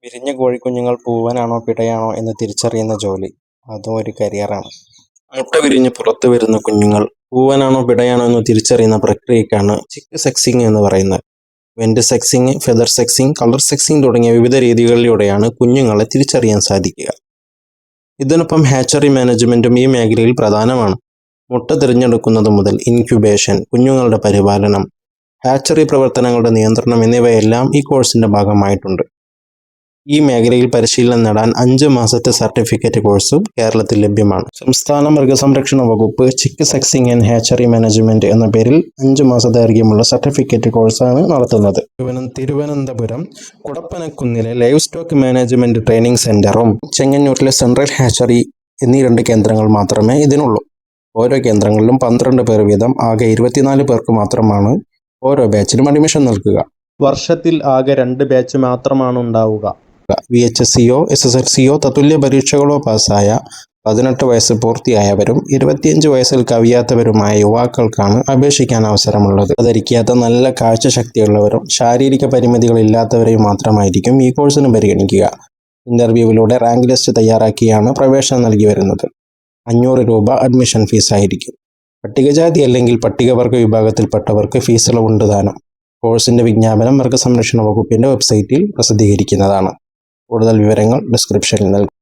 വിരിഞ്ഞ കോഴിക്കുഞ്ഞുങ്ങൾ പൂവനാണോ പിടയാണോ എന്ന് തിരിച്ചറിയുന്ന ജോലി. അതും ഒരു കരിയറാണ്. മുട്ട വിരിഞ്ഞ് പുറത്തു വരുന്ന കുഞ്ഞുങ്ങൾ പൂവനാണോ പിടയാണോ എന്ന് തിരിച്ചറിയുന്ന പ്രക്രിയക്കാണ് ചിക്ക് സെക്സിങ് എന്ന് പറയുന്നത്. വെന്റ് സെക്സിങ്, ഫെദർ സെക്സിങ്, കളർ സെക്സിങ് തുടങ്ങിയ വിവിധ രീതികളിലൂടെയാണ് കുഞ്ഞുങ്ങളെ തിരിച്ചറിയാൻ സാധിക്കുക. ഇതിനൊപ്പം ഹാച്ചറി മാനേജ്മെന്റും ഈ മേഖലയിൽ പ്രധാനമാണ്. മുട്ട തിരഞ്ഞെടുക്കുന്നത് മുതൽ ഇൻക്യുബേഷൻ, കുഞ്ഞുങ്ങളുടെ പരിപാലനം, ഹാച്ചറി പ്രവർത്തനങ്ങളുടെ നിയന്ത്രണം എന്നിവയെല്ലാം ഈ കോഴ്സിന്റെ ഭാഗമായിട്ടുണ്ട്. ഈ മേഖലയിൽ പരിശീലനം നേടാൻ 5 മാസത്തെ സർട്ടിഫിക്കറ്റ് കോഴ്സും കേരളത്തിൽ ലഭ്യമാണ്. സംസ്ഥാന മൃഗസംരക്ഷണ വകുപ്പ് chick sexing and hatchery management എന്ന പേരിൽ 5 മാസ ദൈർഘ്യമുള്ള സർട്ടിഫിക്കറ്റ് കോഴ്സാണ് നടത്തുന്നത്. തിരുവനന്തപുരം കുടപ്പനക്കുന്നിലെ ലൈവ് സ്റ്റോക്ക് മാനേജ്മെന്റ് ട്രെയിനിങ് സെന്ററും ചെങ്ങന്നൂരിലെ സെൻട്രൽ ഹാച്ചറി എന്നീ 2 കേന്ദ്രങ്ങൾ മാത്രമേ ഇതിനുള്ളൂ. ഓരോ കേന്ദ്രങ്ങളിലും 12 പേർ വീതം, ആകെ 24 പേർക്ക് മാത്രമാണ് ഓരോ ബാച്ചിലും അഡ്മിഷൻ നൽകുക. വർഷത്തിൽ ആകെ 2 ബാച്ച് മാത്രമാണ് ഉണ്ടാവുക. VHSCയോ SSLCയോ തത്തുല്യ പരീക്ഷകളോ പാസ്സായ 18 വയസ്സ് പൂർത്തിയായവരും 25 വയസ്സിൽ കവിയാത്തവരുമായ യുവാക്കൾക്കാണ് അപേക്ഷിക്കാൻ അവസരമുള്ളത്. ധരിക്കാത്ത നല്ല കാഴ്ചശക്തിയുള്ളവരും ശാരീരിക പരിമിതികളില്ലാത്തവരെയും മാത്രമായിരിക്കും ഈ കോഴ്സിന് പരിഗണിക്കുക. ഇന്റർവ്യൂവിലൂടെ റാങ്ക് ലിസ്റ്റ് തയ്യാറാക്കിയാണ് പ്രവേശനം നൽകി വരുന്നത്. 500 രൂപ അഡ്മിഷൻ ഫീസായിരിക്കും. പട്ടികജാതി അല്ലെങ്കിൽ പട്ടികവർഗ വിഭാഗത്തിൽപ്പെട്ടവർക്ക് ഫീസ് ഇളവുണ്ട് താനും. കോഴ്സിന്റെ വിജ്ഞാപനം മൃഗസംരക്ഷണ വകുപ്പിന്റെ വെബ്സൈറ്റിൽ പ്രസിദ്ധീകരിക്കുന്നതാണ്. കൂടുതൽ വിവരങ്ങൾ ഡിസ്ക്രിപ്ഷനിൽ നൽകും.